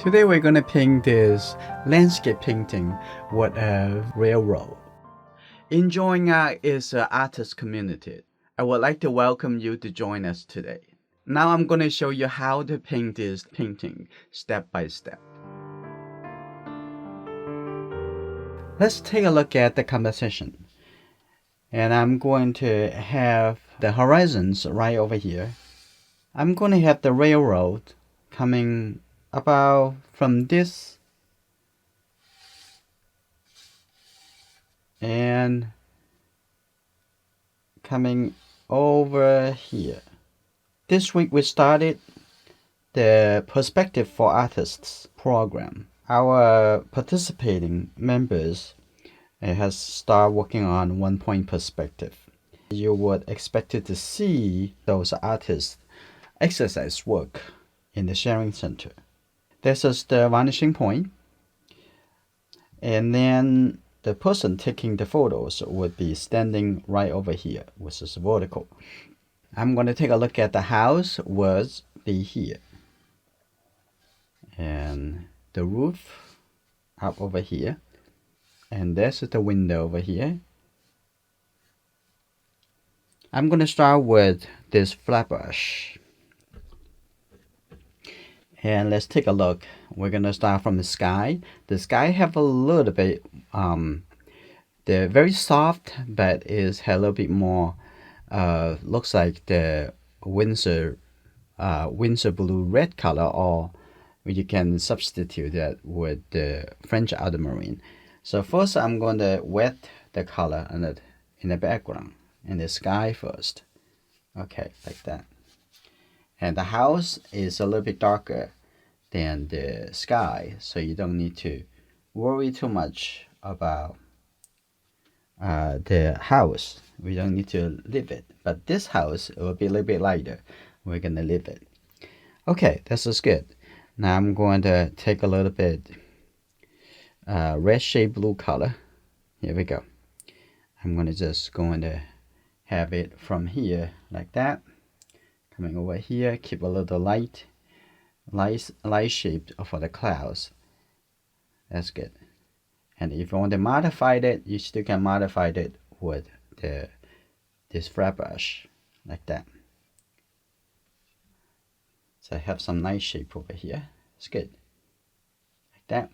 Today we're going to paint this landscape painting with a railroad. Enjoying Art is an artist community. I would like to welcome you to join us today. Now I'm going to show you how to paint this painting step by step. Let's take a look at the composition. And I'm going to have the horizons right over here. I'm going to have the railroad coming about from this and coming over here. This week we started the Perspective for Artists program. Our participating members has started working on 1-point perspective. You would expect to see those artists exercise work in the sharing center. This is the vanishing point, and then the person taking the photos would be standing right over here, which is vertical. I'm going to take a look at the house would be here, and the roof up over here, and this is the window over here. I'm going to start with this flat brush. And let's take a look. We're going to start from the sky. The sky have a little bit, they're very soft, but is a little bit more, looks like the Windsor blue red color, or you can substitute that with the French ultramarine. So first I'm going to wet the color in the background, in the sky first. Okay, like that. And the house is a little bit darker than the sky, so you don't need to worry too much about the house. We don't need to leave it. But this house will be a little bit lighter. We're going to leave it. Okay, this is good. Now I'm going to take a little bit red shade blue color. Here we go. I'm going to have it from here like that. Coming over here, keep a little light shape for the clouds. That's good. And if you want to modify it, you still can modify it with this flat brush like that. So I have some nice shape over here. It's good. Like that.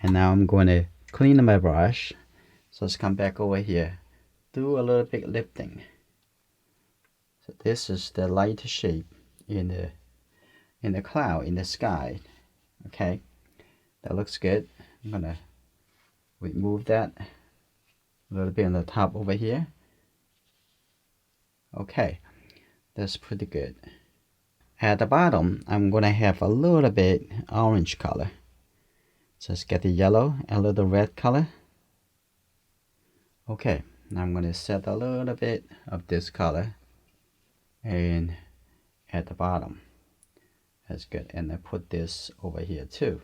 And now I'm going to clean my brush. So let's come back over here. Do a little bit lifting. So this is the light shape in the cloud, in the sky. Okay, that looks good. I'm gonna remove that a little bit on the top over here. Okay, that's pretty good. At the bottom, I'm gonna have a little bit orange color. Just get the yellow and a little red color. Okay, now I'm gonna set a little bit of this color and at the bottom. That's good. And I put this over here too.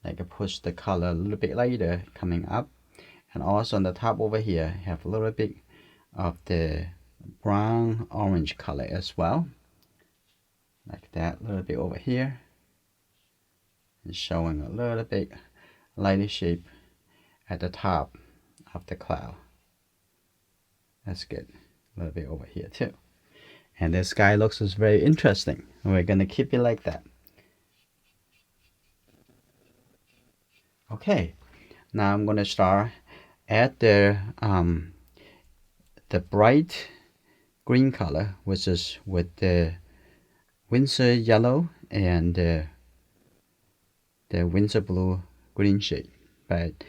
Like I push the color a little bit lighter coming up. And also on the top over here, have a little bit of the brown orange color as well. Like that, a little bit over here. And showing a little bit lighter shape at the top of the cloud. That's good. A little bit over here too. And the sky looks very interesting. We're going to keep it like that. Okay, now I'm going to start at the bright green color, which is with the Windsor yellow and the Windsor blue green shade. But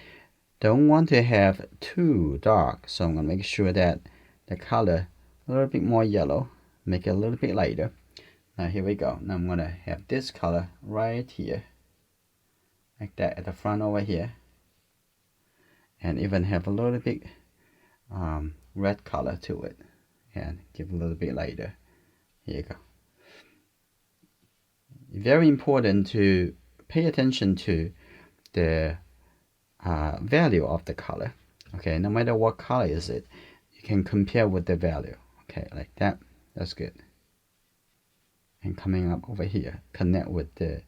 don't want to have too dark, so I'm going to make sure that the color a little bit more yellow. Make it a little bit lighter. Now here we go. Now I'm going to have this color right here. Like that at the front over here. And even have a little bit red color to it. And give a little bit lighter. Here you go. Very important to pay attention to the value of the color. Okay, no matter what color is it, you can compare with the value. Okay, like that. That's good. And coming up over here, connect with the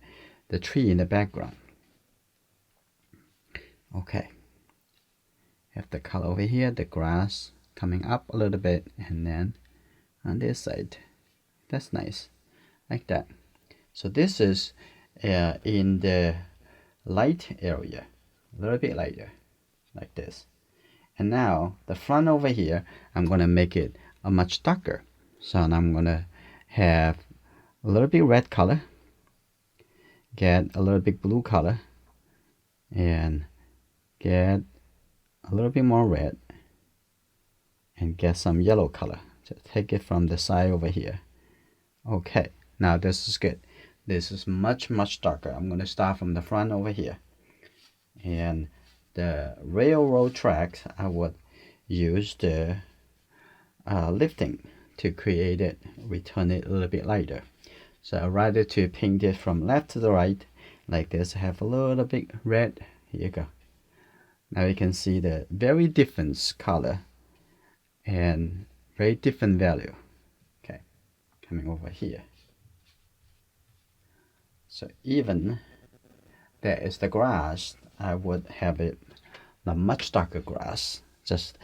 the tree in the background. Okay. Have the color over here, the grass coming up a little bit, and then on this side. That's nice, like that. So this is in the light area, a little bit lighter, like this. And now the front over here, I'm gonna make it a much darker. So I'm gonna have a little bit red color, get a little bit blue color, and get a little bit more red, and get some yellow color. So take it from the side over here. Okay, now this is good. This is much darker. I'm going to start from the front over here. And the railroad tracks, I would use the lifting to create it, return it a little bit lighter. So I'd rather to paint it from left to the right, like this. Have a little bit red. Here you go. Now you can see the very different color and very different value. Okay, coming over here. So even there is the grass, I would have it a much darker grass. Just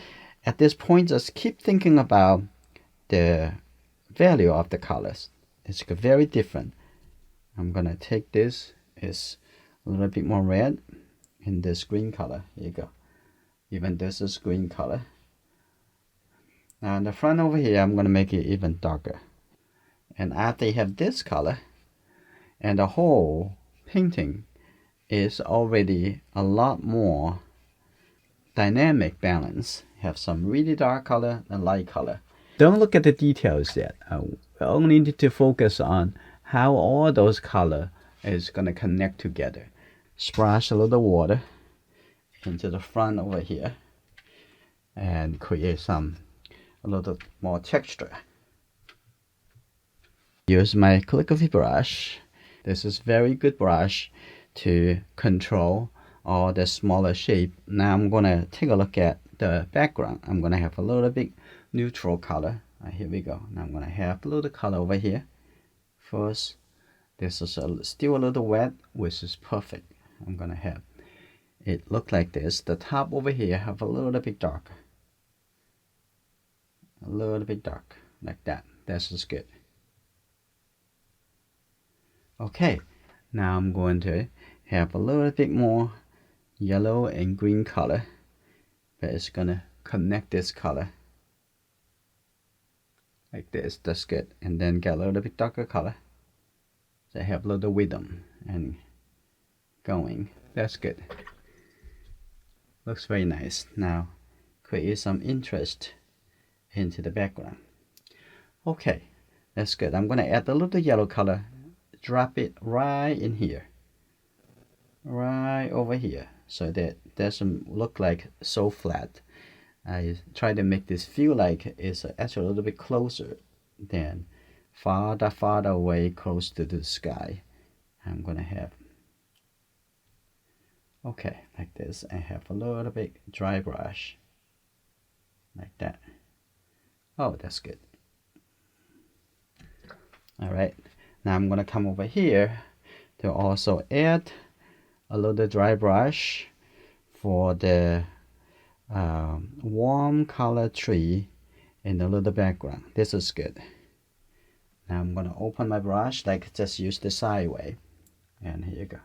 at this point, just keep thinking about the value of the colors. It's very different. I'm gonna take this, is a little bit more red, in this green color. Here you go. Even this is green color. Now in the front over here, I'm gonna make it even darker. And after you have this color, and the whole painting is already a lot more dynamic balance. Have some really dark color and light color. Don't look at the details yet. We only need to focus on how all those color is gonna connect together. Splash a little water into the front over here and create a little more texture. Use my calligraphy brush. This is very good brush to control all the smaller shape. Now I'm gonna take a look at the background. I'm gonna have a little bit neutral color. Here we go. Now I'm gonna have a little color over here. First, this is still a little wet, which is perfect. I'm gonna have it look like this. The top over here have a little bit darker. A little bit dark, like that. This is good. Okay, now I'm going to have a little bit more yellow and green color, but it's gonna connect this color like this. That's good. And then get a little bit darker color, so I have a little rhythm and going. That's good. Looks very nice. Now create some interest into the background. Okay, that's good. I'm gonna add a little yellow color. Drop it right in here, right over here, so that it doesn't look like so flat. I try to make this feel like it's actually a little bit closer than farther away, close to the sky. I'm gonna have, okay, like this. I have a little bit dry brush, like that. Oh, that's good. All right. Now I'm gonna come over here to also add a little dry brush for the warm color tree in the little background. This is good. Now I'm gonna open my brush, like just use the side way, and here you go.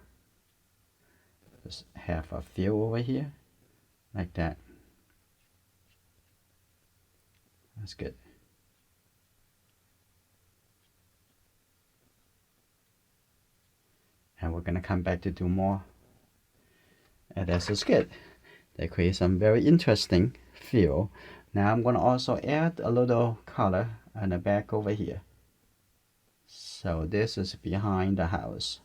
Just have a few over here, like that. That's good. And we're gonna come back to do more. And this is good. They create some very interesting feel. Now I'm gonna also add a little color on the back over here. So this is behind the house.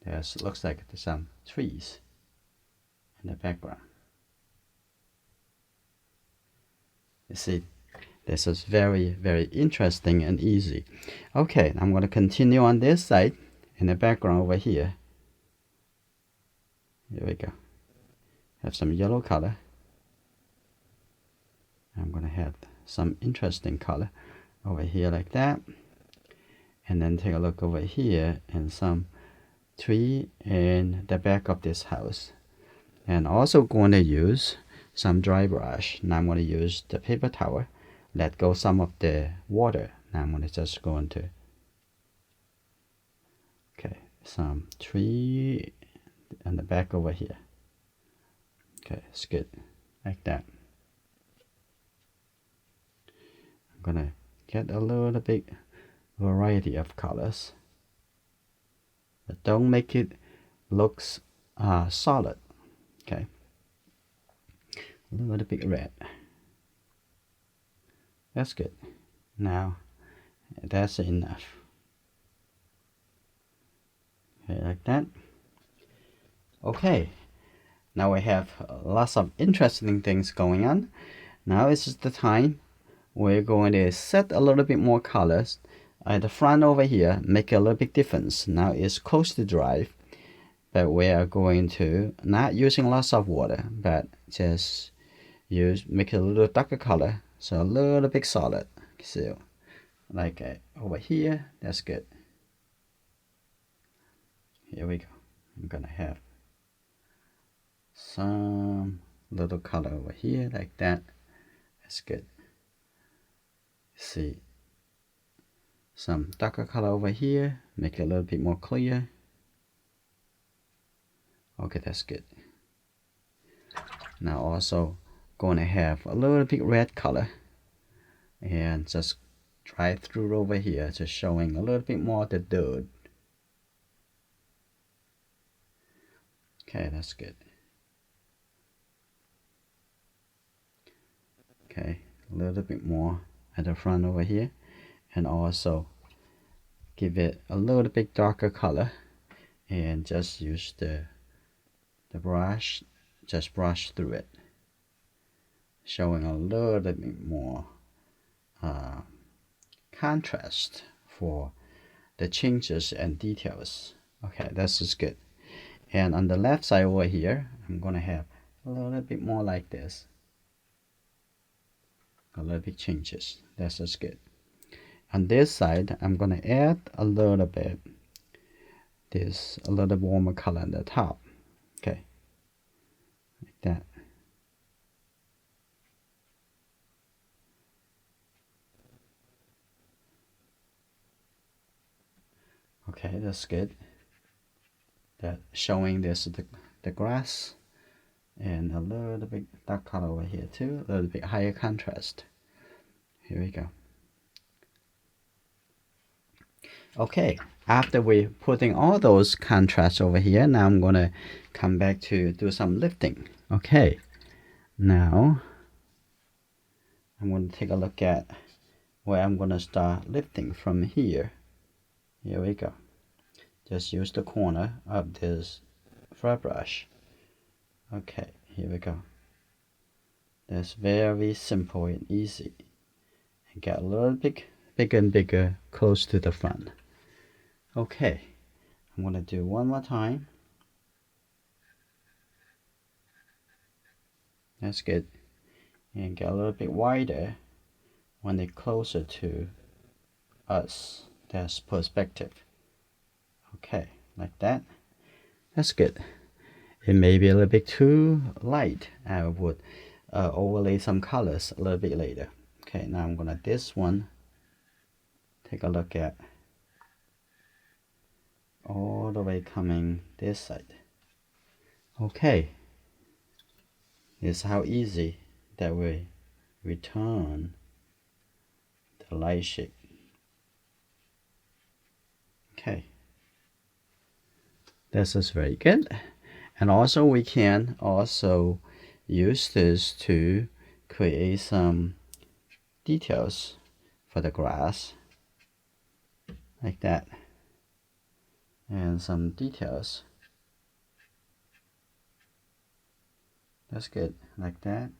There's looks like there's some trees in the background. You see, this is very interesting and easy. Okay, I'm going to continue on this side in the background over here. Here we go. Have some yellow color. I'm going to have some interesting color over here like that. And then take a look over here and some tree in the back of this house. And also going to use some dry brush. Now I'm going to use the paper towel, let go some of the water. Now I'm going to just go into, okay, some tree and the back over here. Okay, it's good, like that. I'm gonna get a little bit variety of colors, but don't make it looks solid. Okay, a little bit red. That's good. Now that's enough. Okay, like that. Okay, now we have lots of interesting things going on. Now is the time we're going to set a little bit more colors at the front over here, make a little bit difference. Now it's close to dry, but we are going to not using lots of water, but just make it a little darker color, so a little bit solid. So like over here, that's good. Here we go. I'm gonna have some little color over here like that. That's good. See, some darker color over here, make it a little bit more clear. Okay, that's good. Now also going to have a little bit red color and just dry through over here, just showing a little bit more of the dirt. Okay, that's good. Okay, a little bit more at the front over here, and also give it a little bit darker color and just use the brush, just brush through it, showing a little bit more contrast for the changes and details. Okay, this is good. And on the left side over here, I'm gonna have a little bit more like this, a little bit changes. That's just good. On this side, I'm gonna add a little bit a little warmer color on the top. Okay, like that. Okay, that's good. That showing this the grass and a little bit dark color over here too, a little bit higher contrast. Here we go. Okay, after we putting all those contrasts over here, now I'm gonna come back to do some lifting. Okay, now I'm gonna take a look at where I'm gonna start lifting from here. Here we go. Just use the corner of this flat brush. Okay, here we go. That's very simple and easy. And get a little bit bigger and bigger close to the front. Okay, I'm gonna do one more time. That's good. And get a little bit wider when they're closer to us. That's perspective. Okay, like that. That's good. It may be a little bit too light. I would overlay some colors a little bit later. Okay, now I'm gonna this one. Take a look at all the way coming this side. Okay, it's how easy that we return the light shape. Okay, this is very good. And also we can also use this to create some details for the grass like that, and some details. That's good, like that.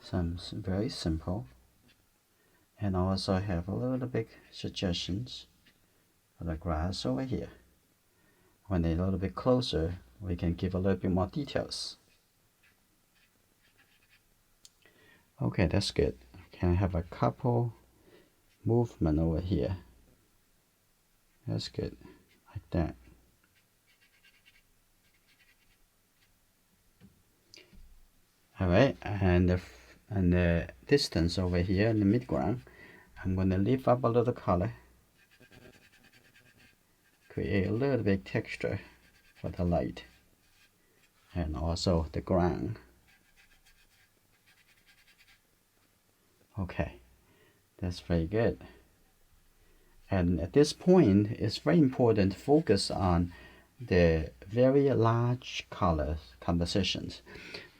Some very simple, and also have a little bit suggestions for the grass over here. When they're a little bit closer, we can give a little bit more details. Okay, that's good. Can have a couple movement over here. That's good, like that. All right, and the distance over here in the midground, I'm gonna lift up a little color, create a little bit texture for the light, and also the ground. Okay, that's very good. And at this point, it's very important to focus on the very large color compositions.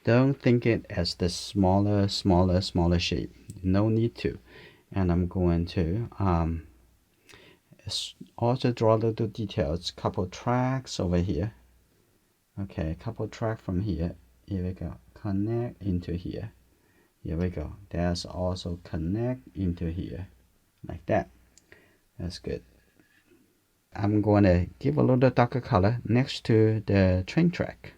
Don't think it as the smaller shape. No need to. And I'm going to also draw little details. Couple tracks over here. Okay, a couple track from here. Here we go. Connect into here. Here we go. That's also connect into here. Like that. That's good. I'm going to give a little darker color next to the train track.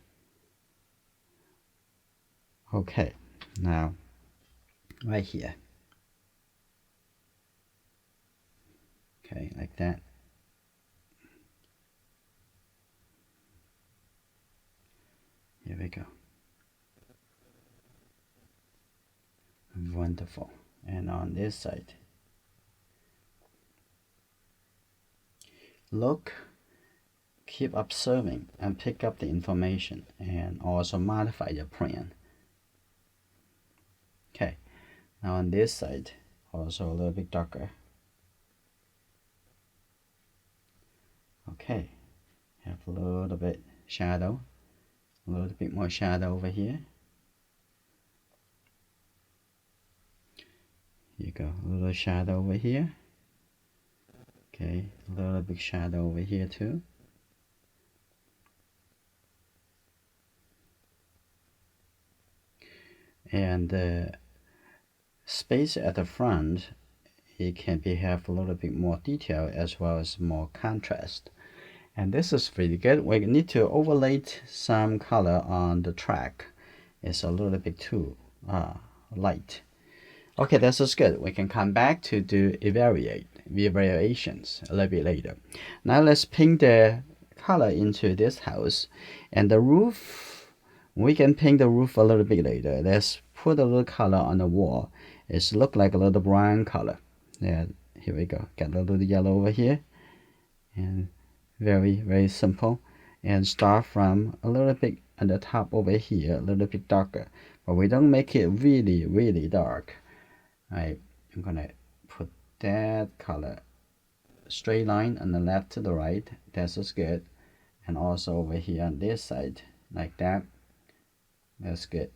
Okay, now right here. Okay, like that. Here we go. Wonderful. And on this side, look, keep observing and pick up the information and also modify your plan. Okay, now on this side, also a little bit darker. Okay, have a little bit shadow, a little bit more shadow over here. Here you go, a little shadow over here. Okay, a little bit shadow over here too. And the space at the front, it can have a little bit more detail as well as more contrast. And this is pretty good. We need to overlay some color on the track. It's a little bit too light. Okay, this is good. We can come back to do variations a little bit later. Now let's paint the color into this house. And the roof, we can paint the roof a little bit later. Let's put a little color on the wall. It's look like a little brown color. Yeah, here we go. Got a little yellow over here. And very simple. And start from a little bit at the top over here, a little bit darker. But we don't make it really dark. I'm gonna put that color straight line on the left to the right. That's just good. And also over here on this side, like that. That's good.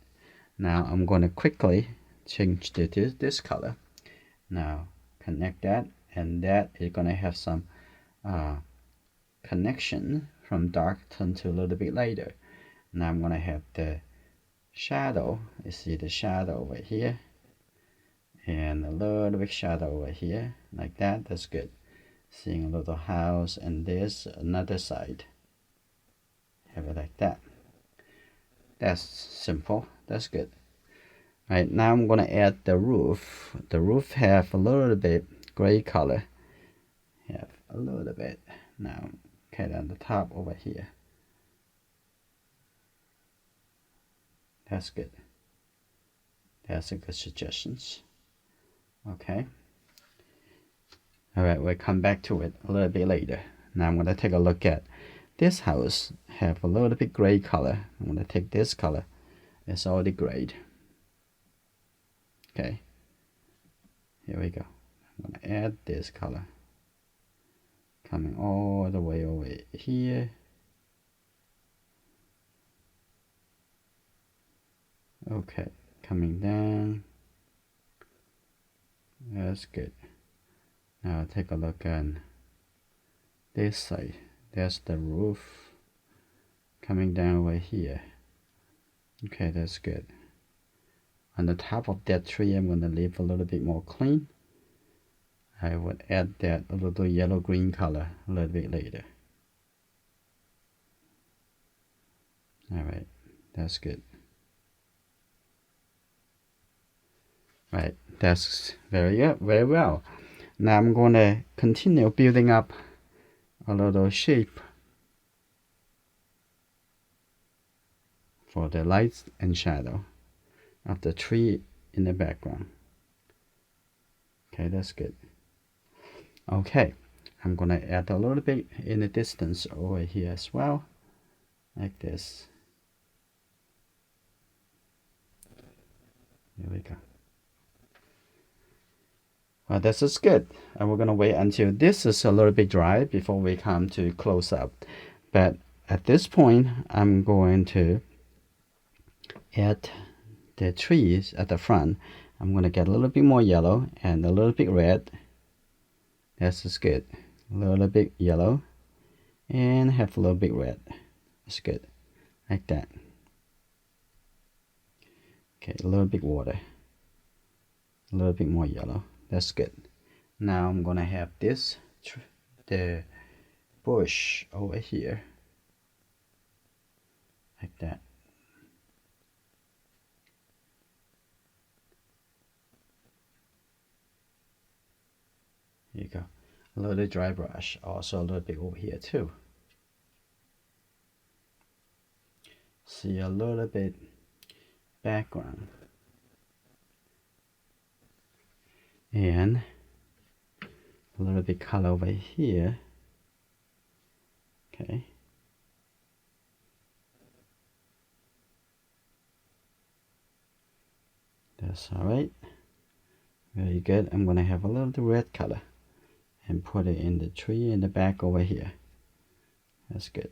Now I'm gonna quickly change to this color. Now connect that, and that is gonna have some connection from dark tone to a little bit lighter. Now I'm gonna have the shadow. You see the shadow over here, and a little bit shadow over here, like that. That's good. Seeing a little house, and this another side. Have it like that. That's simple. That's good. Right, now I'm gonna add the roof. The roof have a little bit gray color. Have a little bit. Now, okay, on the top over here. That's good. That's a good suggestions. Okay. All right, we'll come back to it a little bit later. Now I'm gonna take a look at this house. Have a little bit gray color. I'm gonna take this color. It's already grayed. Okay. Here we go. I'm gonna add this color. Coming all the way over here. Okay, coming down. That's good. Now take a look at this side. That's the roof. Coming down over here. Okay, that's good. On the top of that tree, I'm going to leave a little bit more clean. I would add that a little yellow-green color a little bit later. All right, that's good. Right, that's very well. Now I'm going to continue building up a little shape for the light and shadow of the tree in the background. Okay, that's good. Okay, I'm going to add a little bit in the distance over here as well, like this. Here we go. Well, this is good. And we're going to wait until this is a little bit dry before we come to close up. But at this point, I'm going to add the trees at the front. I'm going to get a little bit more yellow and a little bit red. This is good. A little bit yellow and have a little bit red. That's good. Like that. Okay, a little bit water. A little bit more yellow. That's good. Now I'm gonna have this, the bush over here, like that. Here you go. A little dry brush, also a little bit over here too. See a little bit background. And a little bit color over here. Okay. That's alright. Very good. I'm gonna have a little red color and put it in the tree in the back over here. That's good.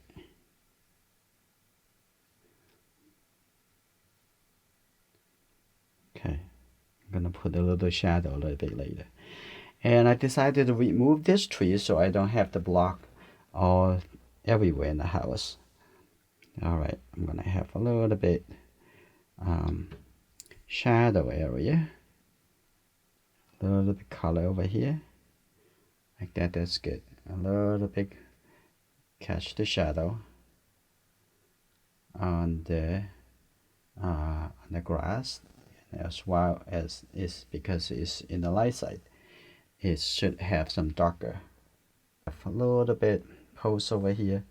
Okay. I'm gonna put a little shadow a little bit later. And I decided to remove this tree so I don't have to block all everywhere in the house. Alright, I'm gonna have a little bit shadow area. A little bit color over here. Like that, that's good. A little bit catch the shadow on the grass, as well as is because it's in the light side. It should have some darker. A little bit post over here,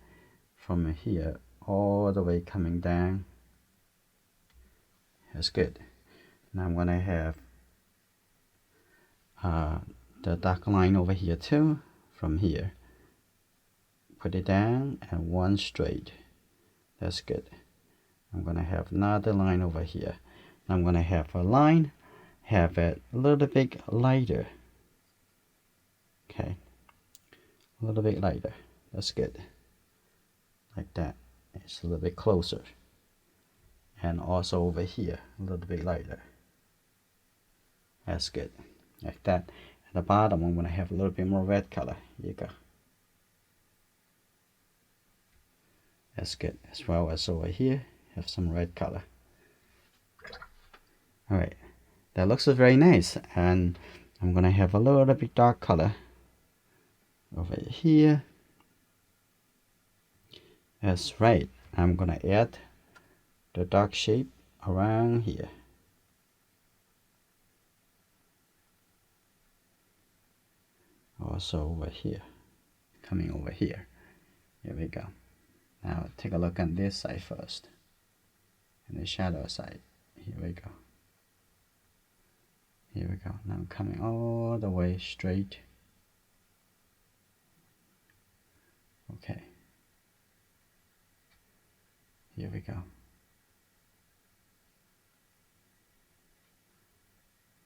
from here all the way coming down. That's good. Now I'm gonna have the dark line over here too, from here. Put it down and one straight. That's good. I'm gonna have another line over here. I'm gonna have a line, have it a little bit lighter. Okay, a little bit lighter. That's good. Like that. It's a little bit closer. And also over here, a little bit lighter. That's good. Like that. At the bottom, I'm gonna have a little bit more red color. Here you go. That's good. As well as over here, have some red color. Alright, that looks very nice. And I'm gonna have a little bit dark color over here. That's right. I'm gonna add the dark shape around here. Also over here. Coming over here. Here we go. Now take a look on this side first. And the shadow side. Here we go. Here we go. Now I'm coming all the way straight. Okay. Here we go.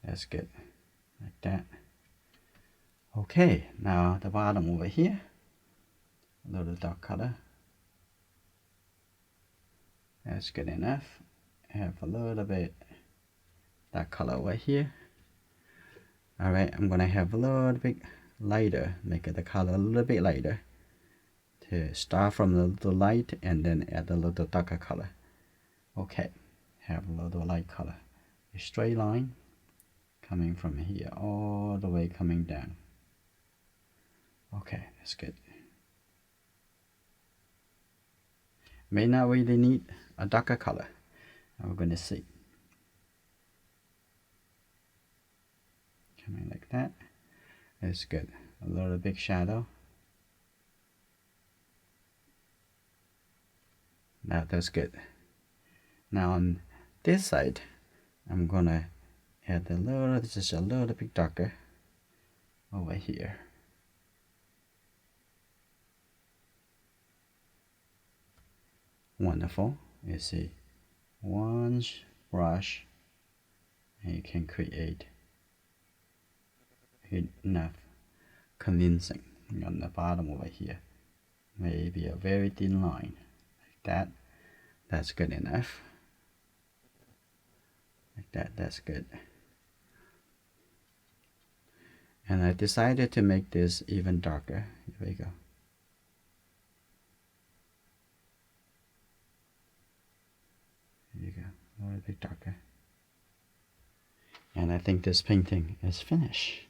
That's good. Like that. Okay, now the bottom over here. A little dark color. That's good enough. Have a little bit dark color over here. Alright, I'm gonna have a little bit lighter, make the color a little bit lighter. To start from the little light and then add a little darker color. Okay, have a little light color. A straight line coming from here all the way coming down. Okay, that's good. May not really need a darker color. We're going to see. Coming like that. It's good. A little big shadow. Now that's good. Now on this side, I'm gonna add a little, just a little bit darker over here. Wonderful. You see, one brush, and you can create enough cleansing on the bottom over here. Maybe a very thin line like that. That's good enough. Like that, that's good. And I decided to make this even darker. Here we go. Here you go, a little bit darker. And I think this painting is finished.